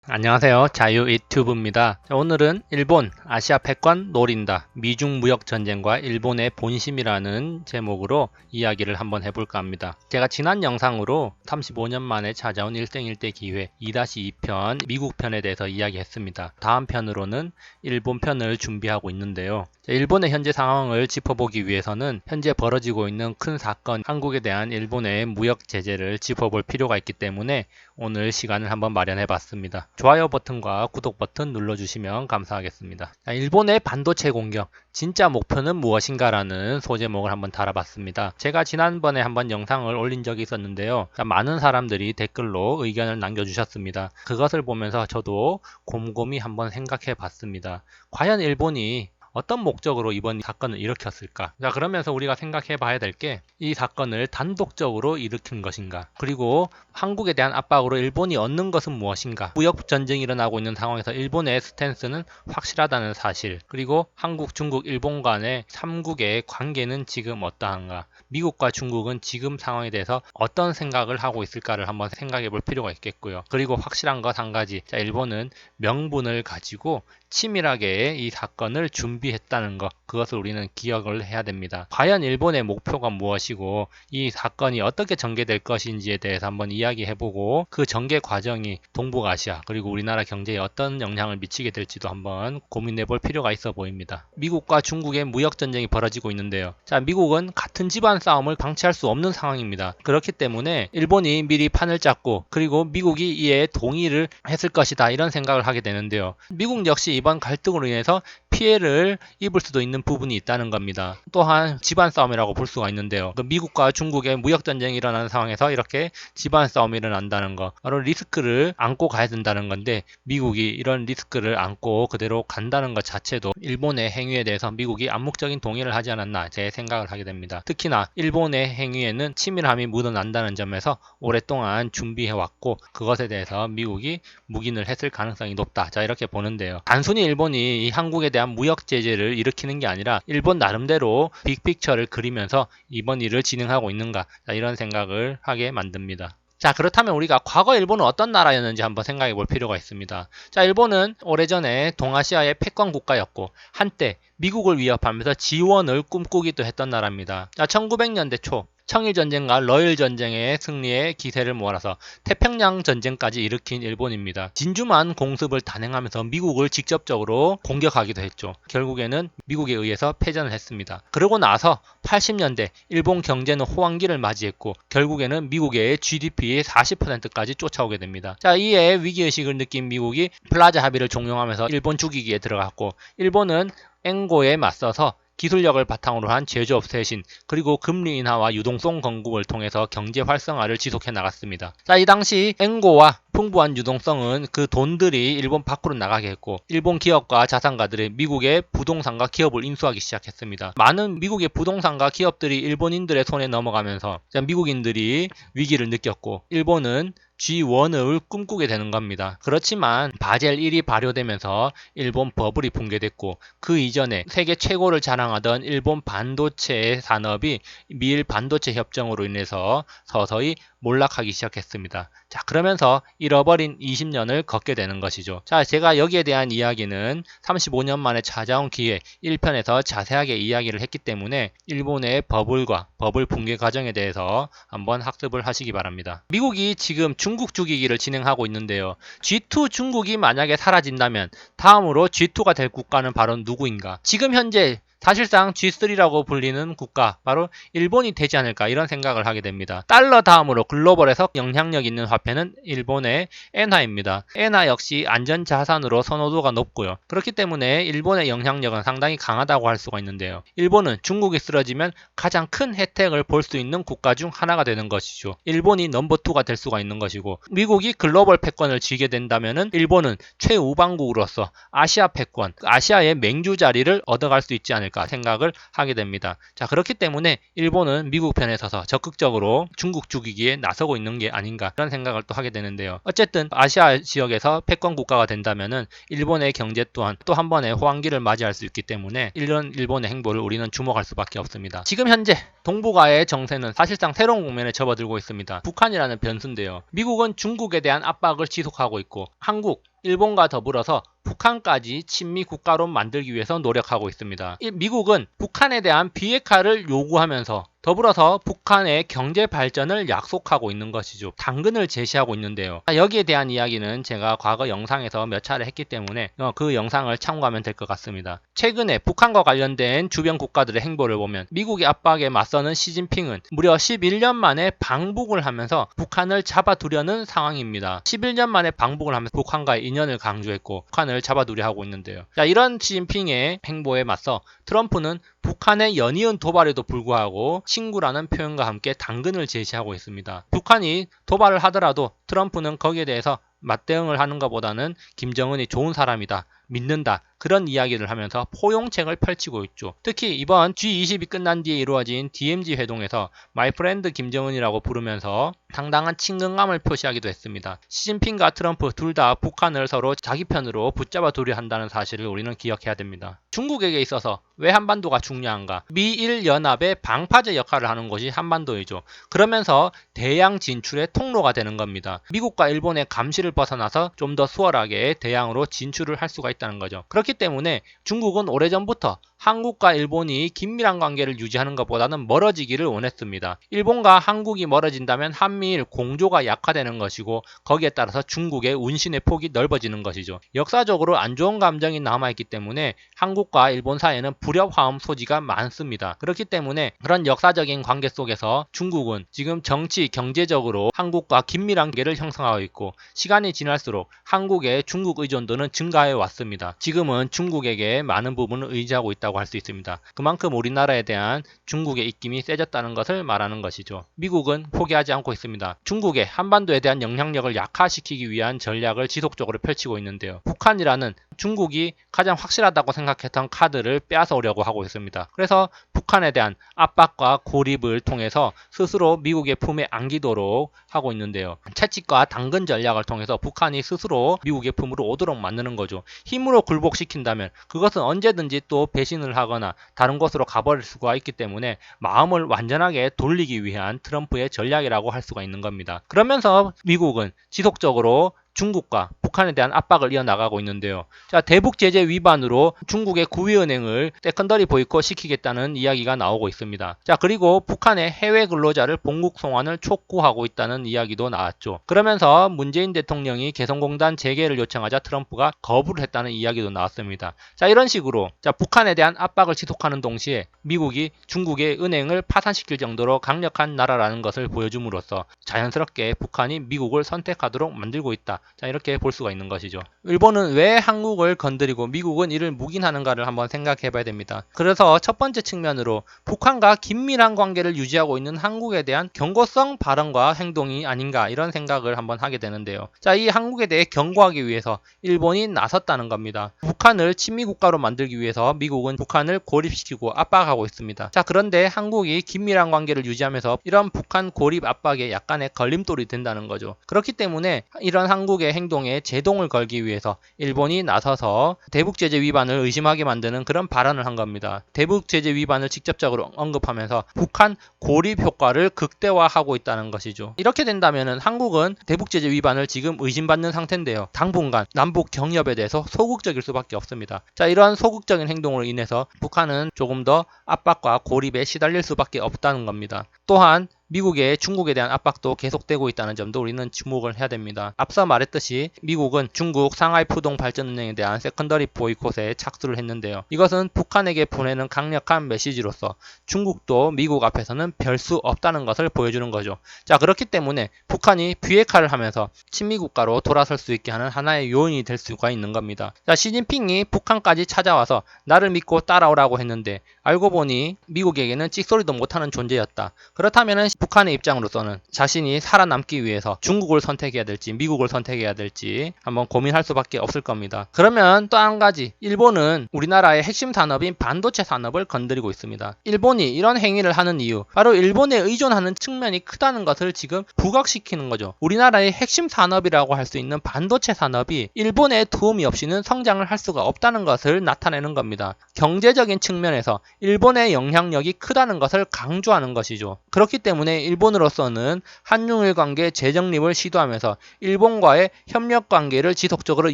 안녕하세요. 자유 유튜브입니다. 오늘은 일본 아시아 패권 노린다. 미중 무역 전쟁과 일본의 본심이라는 제목으로 이야기를 한번 해볼까 합니다. 제가 지난 영상으로 35년 만에 찾아온 일생일대 기회 2-2편 미국 편에 대해서 이야기했습니다. 다음 편으로는 일본 편을 준비하고 있는데요. 일본의 현재 상황을 짚어보기 위해서는 현재 벌어지고 있는 큰 사건, 한국에 대한 일본의 무역 제재를 짚어볼 필요가 있기 때문에 오늘 시간을 한번 마련해 봤습니다. 좋아요 버튼과 구독 버튼 눌러주시면 감사하겠습니다. 일본의 반도체 공격, 진짜 목표는 무엇인가라는 소제목을 한번 달아봤습니다. 제가 지난번에 한번 영상을 올린 적이 있었는데요. 많은 사람들이 댓글로 의견을 남겨주셨습니다. 그것을 보면서 저도 곰곰이 한번 생각해 봤습니다. 과연 일본이 어떤 목적으로 이번 사건을 일으켰을까? 자, 그러면서 우리가 생각해 봐야 될 게 이 사건을 단독적으로 일으킨 것인가? 그리고 한국에 대한 압박으로 일본이 얻는 것은 무엇인가? 무역 전쟁이 일어나고 있는 상황에서 일본의 스탠스는 확실하다는 사실, 그리고 한국, 중국, 일본 간의 3국의 관계는 지금 어떠한가? 미국과 중국은 지금 상황에 대해서 어떤 생각을 하고 있을까를 한번 생각해 볼 필요가 있겠고요. 그리고 확실한 것 한 가지, 자, 일본은 명분을 가지고 치밀하게 이 사건을 준비했다는 것, 그것을 우리는 기억을 해야 됩니다. 과연 일본의 목표가 무엇이고 이 사건이 어떻게 전개될 것인지에 대해서 한번 이야기해보고 그 전개 과정이 동북아시아 그리고 우리나라 경제에 어떤 영향을 미치게 될지도 한번 고민해볼 필요가 있어 보입니다. 미국과 중국의 무역 전쟁이 벌어지고 있는데요. 자, 미국은 같은 집안 싸움을 방치할 수 없는 상황입니다. 그렇기 때문에 일본이 미리 판을 짰고 그리고 미국이 이에 동의를 했을 것이다, 이런 생각을 하게 되는데요. 미국 역시 이번 갈등으로 인해서 피해를 입을 수도 있는 부분이 있다는 겁니다. 또한 집안 싸움이라고 볼 수가 있는데요. 미국과 중국의 무역 전쟁이 일어나는 상황에서 이렇게 집안 싸움이 일어난다는 거, 바로 리스크를 안고 가야 된다는 건데 미국이 이런 리스크를 안고 그대로 간다는 것 자체도 일본의 행위에 대해서 미국이 암묵적인 동의를 하지 않았나 제 생각을 하게 됩니다. 특히나 일본의 행위에는 치밀함이 묻어난다는 점에서 오랫동안 준비해왔고 그것에 대해서 미국이 묵인을 했을 가능성이 높다. 자, 이렇게 보는데요. 단순히 일본이 이 한국에 대한 무역 제재를 일으키는 게 아니라 일본 나름대로 빅픽처를 그리면서 이번 일을 진행하고 있는가, 자, 이런 생각을 하게 만듭니다. 자, 그렇다면 우리가 과거 일본은 어떤 나라였는지 한번 생각해 볼 필요가 있습니다. 자, 일본은 오래전에 동아시아의 패권 국가였고 한때 미국을 위협하면서 지원을 꿈꾸기도 했던 나라입니다. 자, 1900년대 초 청일전쟁과 러일전쟁의 승리의 기세를 몰아서 태평양 전쟁까지 일으킨 일본입니다. 진주만 공습을 단행하면서 미국을 직접적으로 공격하기도 했죠. 결국에는 미국에 의해서 패전을 했습니다. 그러고 나서 80년대 일본 경제는 호황기를 맞이했고 결국에는 미국의 GDP의 40%까지 쫓아오게 됩니다. 자, 이에 위기의식을 느낀 미국이 플라자 합의를 종용하면서 일본 죽이기에 들어갔고 일본은 앵고에 맞서서 기술력을 바탕으로 한 제조업 쇄신, 그리고 금리 인하와 유동성 건국을 통해서 경제 활성화를 지속해 나갔습니다. 자, 이 당시 앵고와 풍부한 유동성은 그 돈들이 일본 밖으로 나가게 했고 일본 기업과 자산가들이 미국의 부동산과 기업을 인수하기 시작했습니다. 많은 미국의 부동산과 기업들이 일본인들의 손에 넘어가면서 미국인들이 위기를 느꼈고 일본은 G1을 꿈꾸게 되는 겁니다. 그렇지만 바젤 1이 발효되면서 일본 버블이 붕괴됐고 그 이전에 세계 최고를 자랑하던 일본 반도체 산업이 미일 반도체 협정으로 인해서 서서히 몰락하기 시작했습니다. 자, 그러면서 잃어버린 20년을 걷게 되는 것이죠. 자, 제가 여기에 대한 이야기는 35년 만에 찾아온 기회 1편에서 자세하게 이야기를 했기 때문에 일본의 버블과 버블 붕괴 과정에 대해서 한번 학습을 하시기 바랍니다. 미국이 지금 중국 죽이기를 진행하고 있는데요. G2 중국이 만약에 사라진다면 다음으로 G2가 될 국가는 바로 누구인가? 지금 현재 사실상 G3라고 불리는 국가, 바로 일본이 되지 않을까, 이런 생각을 하게 됩니다. 달러 다음으로 글로벌에서 영향력 있는 화폐는 일본의 엔화입니다. 엔화 역시 안전자산으로 선호도가 높고요. 그렇기 때문에 일본의 영향력은 상당히 강하다고 할 수가 있는데요. 일본은 중국이 쓰러지면 가장 큰 혜택을 볼 수 있는 국가 중 하나가 되는 것이죠. 일본이 넘버2가 될 수가 있는 것이고 미국이 글로벌 패권을 쥐게 된다면 일본은 최우방국으로서 아시아 패권, 아시아의 맹주 자리를 얻어갈 수 있지 않을까 생각을 하게 됩니다. 자, 그렇기 때문에 일본은 미국 편에 서서 적극적으로 중국 죽이기에 나서고 있는 게 아닌가, 그런 생각을 또 하게 되는데요. 어쨌든 아시아 지역에서 패권 국가가 된다면은 일본의 경제 또한 또 한 번의 호황기를 맞이할 수 있기 때문에 이런 일본의 행보를 우리는 주목할 수밖에 없습니다. 지금 현재 동북아의 정세는 사실상 새로운 국면에 접어들고 있습니다. 북한이라는 변수인데요. 미국은 중국에 대한 압박을 지속하고 있고 한국, 일본과 더불어서 북한까지 친미 국가로 만들기 위해서 노력하고 있습니다. 미국은 북한에 대한 비핵화를 요구하면서 더불어서 북한의 경제 발전을 약속하고 있는 것이죠. 당근을 제시하고 있는데요. 여기에 대한 이야기는 제가 과거 영상에서 몇 차례 했기 때문에 그 영상을 참고하면 될 것 같습니다. 최근에 북한과 관련된 주변 국가들의 행보를 보면 미국의 압박에 맞서는 시진핑은 무려 11년 만에 방북을 하면서 북한을 잡아두려는 상황입니다. 11년 만에 방북을 하면서 북한과의 인연을 강조했고 북한을 잡아두려 하고 있는데요. 자, 이런 시진핑의 행보에 맞서 트럼프는 북한의 연이은 도발에도 불구하고 친구라는 표현과 함께 당근을 제시하고 있습니다. 북한이 도발을 하더라도 트럼프는 거기에 대해서 맞대응을 하는 것보다는 김정은이 좋은 사람이다, 믿는다, 그런 이야기를 하면서 포용책을 펼치고 있죠. 특히 이번 G20이 끝난 뒤에 이루어진 DMZ 회동에서 마이 프렌드 김정은이라고 부르면서 상당한 친근감을 표시하기도 했습니다. 시진핑과 트럼프 둘 다 북한을 서로 자기 편으로 붙잡아 두려 한다는 사실을 우리는 기억해야 됩니다. 중국에게 있어서 왜 한반도가 중요한가? 미일 연합의 방파제 역할을 하는 것이 한반도이죠. 그러면서 대양 진출의 통로가 되는 겁니다. 미국과 일본의 감시를 벗어나서 좀 더 수월하게 대양으로 진출을 할 수가 있다는 거죠. 그렇기 때문에 중국은 오래전부터 한국과 일본이 긴밀한 관계를 유지하는 것보다는 멀어지기를 원했습니다. 일본과 한국이 멀어진다면 한미일 공조가 약화되는 것이고 거기에 따라서 중국의 운신의 폭이 넓어지는 것이죠. 역사적으로 안 좋은 감정이 남아있기 때문에 한국과 일본 사이에는 불협화음 소지가 많습니다. 그렇기 때문에 그런 역사적인 관계 속에서 중국은 지금 정치, 경제적으로 한국과 긴밀한 관계를 형성하고 있고 시간이 지날수록 한국의 중국 의존도는 증가해 왔습니다. 지금은 중국에게 많은 부분을 의지하고 있다고 할 수 있습니다. 그만큼 우리나라에 대한 중국의 입김이 세졌다는 것을 말하는 것이죠. 미국은 포기하지 않고 있습니다. 중국의 한반도에 대한 영향력을 약화시키기 위한 전략을 지속적으로 펼치고 있는데요. 북한이라는 중국이 가장 확실하다고 생각했던 카드를 빼앗아오려고 하고 있습니다. 그래서 북한에 대한 압박과 고립을 통해서 스스로 미국의 품에 안기도록 하고 있는데요. 채찍과 당근 전략을 통해서 북한이 스스로 미국의 품으로 오도록 만드는 거죠. 힘으로 굴복시킨다면 그것은 언제든지 또 배신을 하거나 다른 곳으로 가버릴 수가 있기 때문에 마음을 완전하게 돌리기 위한 트럼프의 전략이라고 할 수가 있는 겁니다. 그러면서 미국은 지속적으로 중국과 북한에 대한 압박을 이어나가고 있는데요. 자, 대북 제재 위반으로 중국의 구위은행을 세컨더리 보이콧 시키겠다는 이야기가 나오고 있습니다. 자, 그리고 북한의 해외 근로자를 본국 송환을 촉구하고 있다는 이야기도 나왔죠. 그러면서 문재인 대통령이 개성공단 재개를 요청하자 트럼프가 거부를 했다는 이야기도 나왔습니다. 자, 이런 식으로 북한에 대한 압박을 지속하는 동시에 미국이 중국의 은행을 파산시킬 정도로 강력한 나라라는 것을 보여줌으로써 자연스럽게 북한이 미국을 선택하도록 만들고 있다. 자, 이렇게 볼 수가 있는 것이죠. 일본은 왜 한국을 건드리고 미국은 이를 묵인하는가를 한번 생각해 봐야 됩니다. 그래서 첫 번째 측면으로 북한과 긴밀한 관계를 유지하고 있는 한국에 대한 경고성 발언과 행동이 아닌가 이런 생각을 한번 하게 되는데요. 자, 이 한국에 대해 경고하기 위해서 일본이 나섰다는 겁니다. 북한을 친미국가로 만들기 위해서 미국은 북한을 고립시키고 압박하고 있습니다. 자, 그런데 한국이 긴밀한 관계를 유지하면서 이런 북한 고립 압박에 약간의 걸림돌이 된다는 거죠. 그렇기 때문에 이런 한국의 행동에 제동을 걸기 위해서 일본이 나서서 대북제재 위반을 의심하게 만드는 그런 발언을 한 겁니다. 대북제재 위반을 직접적으로 언급하면서 북한 고립 효과를 극대화하고 있다는 것이죠. 이렇게 된다면 한국은 대북제재 위반을 지금 의심받는 상태인데요. 당분간 남북 경협에 대해서 소극적일 수밖에 없습니다. 자, 이러한 소극적인 행동으로 인해서 북한은 조금 더 압박과 고립에 시달릴 수밖에 없다는 겁니다. 또한 미국의 중국에 대한 압박도 계속되고 있다는 점도 우리는 주목을 해야 됩니다. 앞서 말했듯이 미국은 중국 상하이 푸동 발전은행에 대한 세컨더리 보이콧에 착수를 했는데요. 이것은 북한에게 보내는 강력한 메시지로서 중국도 미국 앞에서는 별 수 없다는 것을 보여주는 거죠. 자, 그렇기 때문에 북한이 비핵화를 하면서 친미국가로 돌아설 수 있게 하는 하나의 요인이 될 수가 있는 겁니다. 자, 시진핑이 북한까지 찾아와서 나를 믿고 따라오라고 했는데 알고 보니 미국에게는 찍소리도 못하는 존재였다. 그렇다면 북한의 입장으로서는 자신이 살아남기 위해서 중국을 선택해야 될지 미국을 선택해야 될지 한번 고민할 수밖에 없을 겁니다. 그러면 또 한 가지, 일본은 우리나라의 핵심 산업인 반도체 산업을 건드리고 있습니다. 일본이 이런 행위를 하는 이유, 바로 일본에 의존하는 측면이 크다는 것을 지금 부각시키는 거죠. 우리나라의 핵심 산업이라고 할 수 있는 반도체 산업이 일본의 도움이 없이는 성장을 할 수가 없다는 것을 나타내는 겁니다. 경제적인 측면에서 일본의 영향력이 크다는 것을 강조하는 것이죠. 그렇기 때문에 때문에 일본으로서는 한중일 관계 재정립을 시도하면서 일본과의 협력 관계를 지속적으로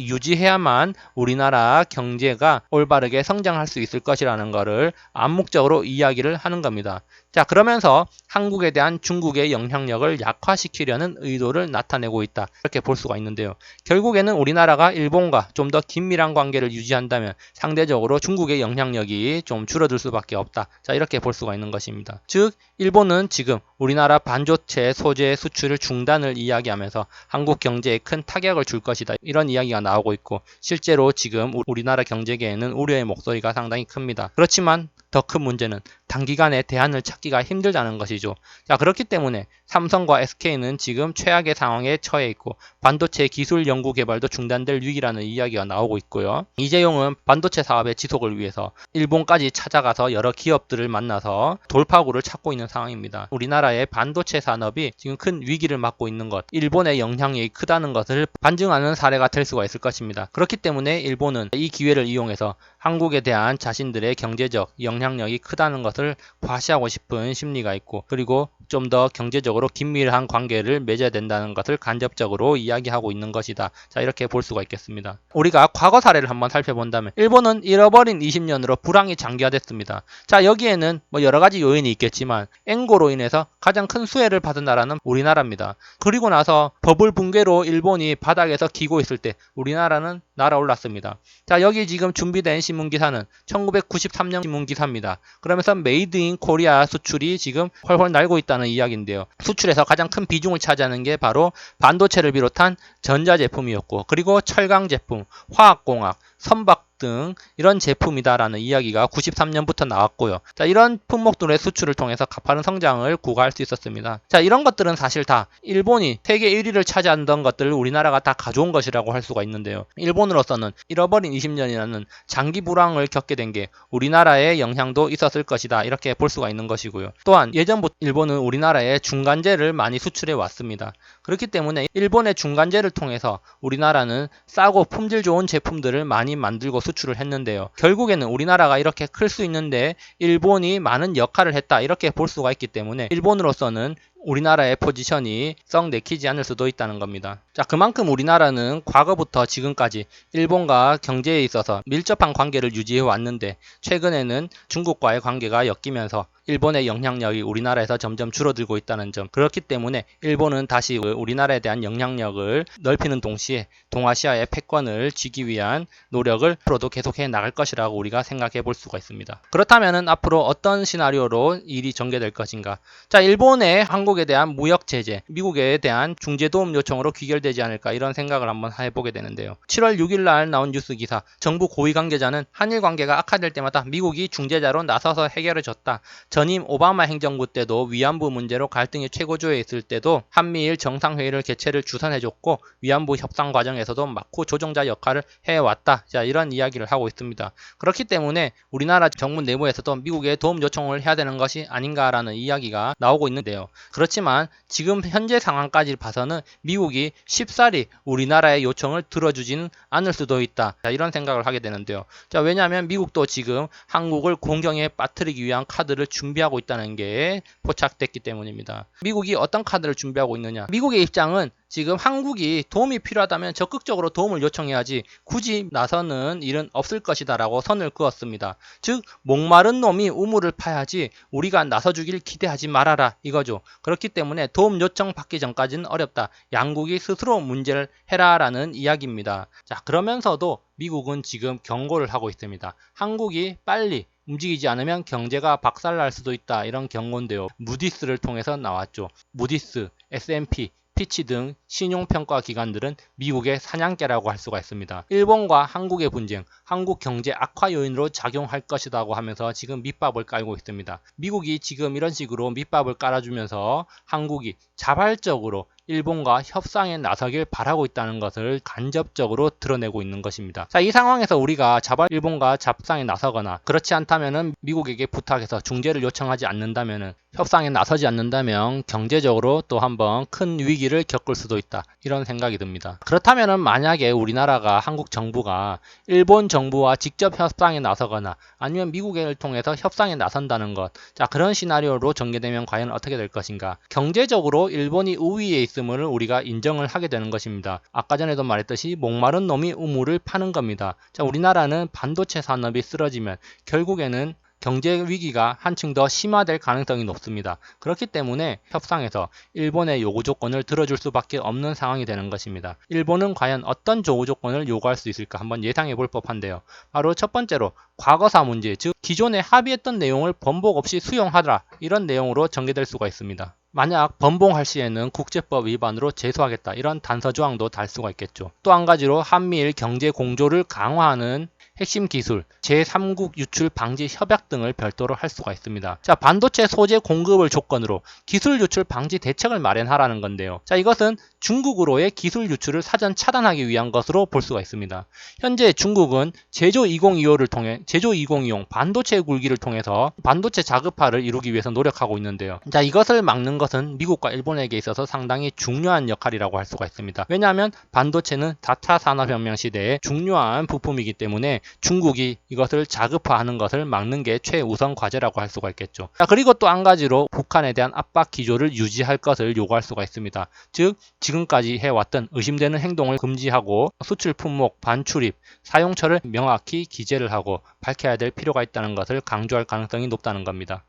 유지해야만 우리나라 경제가 올바르게 성장할 수 있을 것이라는 것을 암묵적으로 이야기를 하는 겁니다. 자, 그러면서 한국에 대한 중국의 영향력을 약화시키려는 의도를 나타내고 있다. 이렇게 볼 수가 있는데요. 결국에는 우리나라가 일본과 좀 더 긴밀한 관계를 유지한다면 상대적으로 중국의 영향력이 좀 줄어들 수밖에 없다. 자, 이렇게 볼 수가 있는 것입니다. 즉, 일본은 지금 우리나라 반도체 소재 수출을 중단을 이야기하면서 한국 경제에 큰 타격을 줄 것이다. 이런 이야기가 나오고 있고, 실제로 지금 우리나라 경제계에는 우려의 목소리가 상당히 큽니다. 그렇지만 더 큰 문제는 단기간에 대안을 찾기가 힘들다는 것이죠. 자, 그렇기 때문에 삼성과 SK는 지금 최악의 상황에 처해 있고 반도체 기술 연구 개발도 중단될 위기라는 이야기가 나오고 있고요. 이재용은 반도체 사업의 지속을 위해서 일본까지 찾아가서 여러 기업들을 만나서 돌파구를 찾고 있는 상황입니다. 우리나라의 반도체 산업이 지금 큰 위기를 맞고 있는 것, 일본의 영향력이 크다는 것을 반증하는 사례가 될 수가 있을 것입니다. 그렇기 때문에 일본은 이 기회를 이용해서 한국에 대한 자신들의 경제적 영향력이 크다는 것을 과시하고 싶은 심리가 있고, 그리고 좀 더 경제적으로 긴밀한 관계를 맺어야 된다는 것을 간접적으로 이야기하고 있는 것이다. 자, 이렇게 볼 수가 있겠습니다. 우리가 과거 사례를 한번 살펴본다면 일본은 잃어버린 20년으로 불황이 장기화됐습니다. 자, 여기에는 여러 가지 요인이 있겠지만 엔고로 인해서 가장 큰 수혜를 받은 나라는 우리나라입니다. 그리고 나서 버블 붕괴로 일본이 바닥에서 기고 있을 때 우리나라는 날아올랐습니다. 자, 여기 지금 준비된 신문기사는 1993년 신문기사입니다. 그러면서 메이드 인 코리아 수출이 지금 훨훨 날고 있다는 이야기인데요. 수출에서 가장 큰 비중을 차지하는 게 바로 반도체를 비롯한 전자제품이었고, 그리고 철강 제품, 화학공학, 선박 등 이런 제품이다라는 이야기가 93년부터 나왔고요. 자, 이런 품목들의 수출을 통해서 가파른 성장을 구가할 수 있었습니다. 자, 이런 것들은 사실 다 일본이 세계 1위를 차지하던 것들을 우리나라가 다 가져온 것이라고 할 수가 있는데요. 일본으로서는 잃어버린 20년이라는 장기 불황을 겪게 된 게 우리나라의 영향도 있었을 것이다. 이렇게 볼 수가 있는 것이고요. 또한 예전부터 일본은 우리나라에 중간재를 많이 수출해 왔습니다. 그렇기 때문에 일본의 중간재를 통해서 우리나라는 싸고 품질 좋은 제품들을 많이 만들고 수출을 했는데요. 결국에는 우리나라가 이렇게 클 수 있는데 일본이 많은 역할을 했다. 이렇게 볼 수가 있기 때문에 일본으로서는 우리나라의 포지션이 썩 내키지 않을 수도 있다는 겁니다. 자, 그만큼 우리나라는 과거부터 지금까지 일본과 경제에 있어서 밀접한 관계를 유지해 왔는데 최근에는 중국과의 관계가 엮이면서 일본의 영향력이 우리나라에서 점점 줄어들고 있다는 점, 그렇기 때문에 일본은 다시 우리나라에 대한 영향력을 넓히는 동시에 동아시아의 패권을 쥐기 위한 노력을 앞으로도 계속해 나갈 것이라고 우리가 생각해 볼 수가 있습니다. 그렇다면 앞으로 어떤 시나리오로 일이 전개될 것인가? 자, 일본의 한국에 대한 무역 제재, 미국에 대한 중재 도움 요청으로 귀결되지 않을까, 이런 생각을 한번 해보게 되는데요. 7월 6일 날 나온 뉴스 기사, 정부 고위 관계자는 한일 관계가 악화될 때마다 미국이 중재자로 나서서 해결해 줬다. 전임 오바마 행정부 때도 위안부 문제로 갈등이 최고조에 있을 때도 한미일 정상회의를 개최를 주선해줬고 위안부 협상 과정에서도 막후 조정자 역할을 해왔다. 자, 이런 이야기를 하고 있습니다. 그렇기 때문에 우리나라 정부 내부에서도 미국에 도움 요청을 해야 되는 것이 아닌가라는 이야기가 나오고 있는데요. 그렇지만 지금 현재 상황까지 봐서는 미국이 쉽사리 우리나라의 요청을 들어주지는 않을 수도 있다. 자, 이런 생각을 하게 되는데요. 자, 왜냐하면 미국도 지금 한국을 공경에 빠뜨리기 위한 카드를 준비하고 있다는 게 포착됐기 때문입니다. 미국이 어떤 카드를 준비하고 있느냐? 미국의 입장은 지금 한국이 도움이 필요하다면 적극적으로 도움을 요청해야지 굳이 나서는 일은 없을 것이다 라고 선을 그었습니다. 즉 목마른 놈이 우물을 파야지 우리가 나서주길 기대하지 말아라 이거죠. 그렇기 때문에 도움 요청 받기 전까지는 어렵다. 양국이 스스로 문제를 해라 라는 이야기입니다. 자, 그러면서도 미국은 지금 경고를 하고 있습니다. 한국이 빨리 움직이지 않으면 경제가 박살날 수도 있다, 이런 경고인데요. 무디스를 통해서 나왔죠. 무디스, S&P, 피치 등 신용평가 기관들은 미국의 사냥개라고 할 수가 있습니다. 일본과 한국의 분쟁, 한국 경제 악화 요인으로 작용할 것이라고 하면서 지금 밑밥을 깔고 있습니다. 미국이 지금 이런 식으로 밑밥을 깔아주면서 한국이 자발적으로 일본과 협상에 나서길 바라고 있다는 것을 간접적으로 드러내고 있는 것입니다. 자, 이 상황에서 우리가 일본과 협상에 나서거나 그렇지 않다면은 미국에게 부탁해서 중재를 요청하지 않는다면은 협상에 나서지 않는다면 경제적으로 또 한번 큰 위기를 겪을 수도 있다. 이런 생각이 듭니다. 그렇다면 만약에 우리나라가 한국 정부가 일본 정부와 직접 협상에 나서거나 아니면 미국을 통해서 협상에 나선다는 것. 자, 그런 시나리오로 전개되면 과연 어떻게 될 것인가? 경제적으로 일본이 우위에 있음을 우리가 인정을 하게 되는 것입니다. 아까 전에도 말했듯이 목마른 놈이 우물을 파는 겁니다. 자, 우리나라는 반도체 산업이 쓰러지면 결국에는 경제 위기가 한층 더 심화될 가능성이 높습니다. 그렇기 때문에 협상에서 일본의 요구 조건을 들어줄 수밖에 없는 상황이 되는 것입니다. 일본은 과연 어떤 요구 조건을 요구할 수 있을까 한번 예상해 볼 법한데요. 바로 첫 번째로 과거사 문제, 즉 기존에 합의했던 내용을 번복 없이 수용하라 이런 내용으로 전개될 수가 있습니다. 만약 번복할 시에는 국제법 위반으로 제소하겠다 이런 단서 조항도 달 수가 있겠죠. 또 한 가지로 한미일 경제 공조를 강화하는 핵심 기술, 제3국 유출 방지 협약 등을 별도로 할 수가 있습니다. 자, 반도체 소재 공급을 조건으로 기술 유출 방지 대책을 마련하라는 건데요. 자, 이것은 중국으로의 기술 유출을 사전 차단하기 위한 것으로 볼 수가 있습니다. 현재 중국은 제조 2025를 통해 제조 2020 반도체 굴기를 통해서 반도체 자급화를 이루기 위해서 노력하고 있는데요. 자, 이것을 막는 것은 미국과 일본에게 있어서 상당히 중요한 역할이라고 할 수가 있습니다. 왜냐하면 반도체는 4차 산업혁명 시대의 중요한 부품이기 때문에 중국이 이것을 자급화하는 것을 막는 게 최우선 과제라고 할 수가 있겠죠. 자, 그리고 또 한 가지로 북한에 대한 압박 기조를 유지할 것을 요구할 수가 있습니다. 즉 지금까지 해왔던 의심되는 행동을 금지하고 수출 품목, 반출입, 사용처를 명확히 기재를 하고 밝혀야 될 필요가 있다는 것을 강조할 가능성이 높다는 겁니다.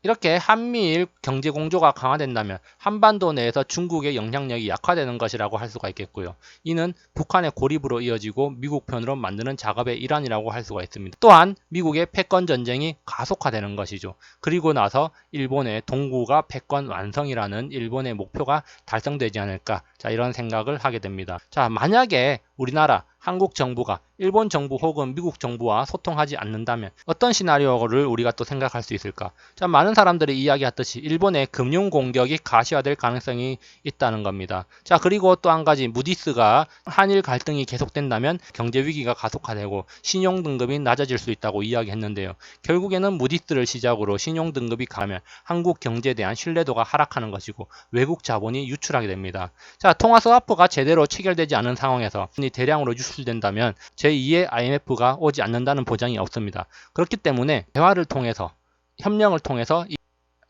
이렇게 한미일 경제 공조가 강화된다면 한반도 내에서 중국의 영향력이 약화되는 것이라고 할 수가 있겠고요. 이는 북한의 고립으로 이어지고 미국 편으로 만드는 작업의 일환이라고 할 수가 있습니다. 또한 미국의 패권 전쟁이 가속화되는 것이죠. 그리고 나서 일본의 동구가 패권 완성이라는 일본의 목표가 달성되지 않을까, 자, 이런 생각을 하게 됩니다. 자, 만약에 우리나라 한국 정부가 일본 정부 혹은 미국 정부와 소통하지 않는다면 어떤 시나리오를 우리가 또 생각할 수 있을까? 자, 많은 사람들이 이야기하듯이 일본의 금융 공격이 가시화될 가능성이 있다는 겁니다. 자, 그리고 또 한 가지 무디스가 한일 갈등이 계속된다면 경제 위기가 가속화되고 신용 등급이 낮아질 수 있다고 이야기했는데요. 결국에는 무디스를 시작으로 신용 등급이 가면 한국 경제에 대한 신뢰도가 하락하는 것이고 외국 자본이 유출하게 됩니다. 자, 통화 스와프가 제대로 체결되지 않은 상황에서 대량으로 유출된다면 제2의 IMF가 오지 않는다는 보장이 없습니다. 그렇기 때문에 대화를 통해서 협력을 통해서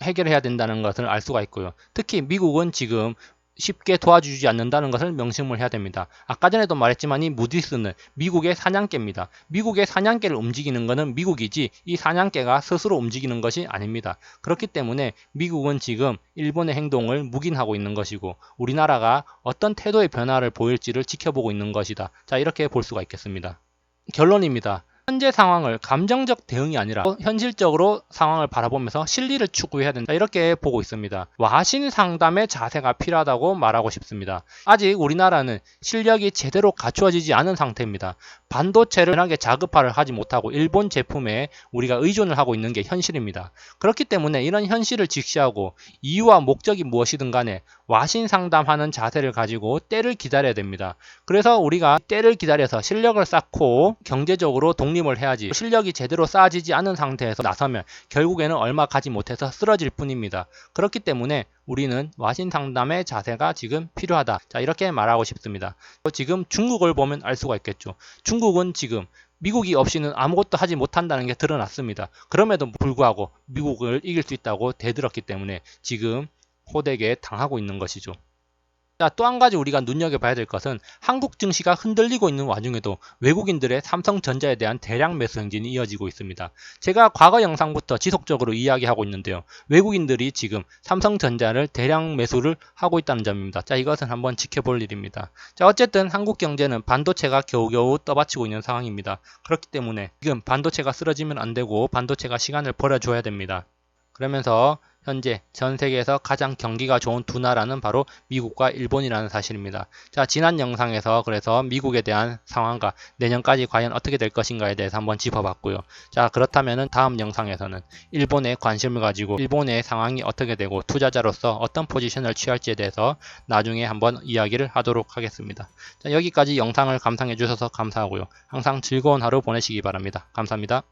해결해야 된다는 것을 알 수가 있고요. 특히 미국은 지금 쉽게 도와주지 않는다는 것을 명심을 해야 됩니다. 아까 전에도 말했지만 이 무디스는 미국의 사냥개입니다. 미국의 사냥개를 움직이는 것은 미국이지 이 사냥개가 스스로 움직이는 것이 아닙니다. 그렇기 때문에 미국은 지금 일본의 행동을 묵인하고 있는 것이고 우리나라가 어떤 태도의 변화를 보일지를 지켜보고 있는 것이다. 자, 이렇게 볼 수가 있겠습니다. 결론입니다. 현재 상황을 감정적 대응이 아니라 현실적으로 상황을 바라보면서 실리를 추구해야 된다. 이렇게 보고 있습니다. 와신 상담의 자세가 필요하다고 말하고 싶습니다. 아직 우리나라는 실력이 제대로 갖추어지지 않은 상태입니다. 반도체를 워낙에 자급화를 하지 못하고 일본 제품에 우리가 의존을 하고 있는 게 현실입니다. 그렇기 때문에 이런 현실을 직시하고 이유와 목적이 무엇이든 간에 와신 상담하는 자세를 가지고 때를 기다려야 됩니다. 그래서 우리가 때를 기다려서 실력을 쌓고 경제적으로 독립을 해야지 실력이 제대로 쌓아지지 않은 상태에서 나서면 결국에는 얼마 가지 못해서 쓰러질 뿐입니다. 그렇기 때문에 우리는 와신 상담의 자세가 지금 필요하다. 자, 이렇게 말하고 싶습니다. 지금 중국을 보면 알 수가 있겠죠. 중국은 지금 미국이 없이는 아무것도 하지 못한다는 게 드러났습니다. 그럼에도 불구하고 미국을 이길 수 있다고 대들었기 때문에 지금 호되게 당하고 있는 것이죠. 자, 또 한 가지 우리가 눈여겨봐야 될 것은 한국 증시가 흔들리고 있는 와중에도 외국인들의 삼성전자에 대한 대량 매수 행진이 이어지고 있습니다. 제가 과거 영상부터 지속적으로 이야기하고 있는데요. 외국인들이 지금 삼성전자를 대량 매수를 하고 있다는 점입니다. 자, 이것은 한번 지켜볼 일입니다. 자, 어쨌든 한국 경제는 반도체가 겨우겨우 떠받치고 있는 상황입니다. 그렇기 때문에 지금 반도체가 쓰러지면 안 되고 반도체가 시간을 벌어줘야 됩니다. 그러면서 현재 전 세계에서 가장 경기가 좋은 두 나라는 바로 미국과 일본이라는 사실입니다. 자, 지난 영상에서 그래서 미국에 대한 상황과 내년까지 과연 어떻게 될 것인가에 대해서 한번 짚어봤고요. 자, 그렇다면 다음 영상에서는 일본에 관심을 가지고 일본의 상황이 어떻게 되고 투자자로서 어떤 포지션을 취할지에 대해서 나중에 한번 이야기를 하도록 하겠습니다. 자, 여기까지 영상을 감상해 주셔서 감사하고요. 항상 즐거운 하루 보내시기 바랍니다. 감사합니다.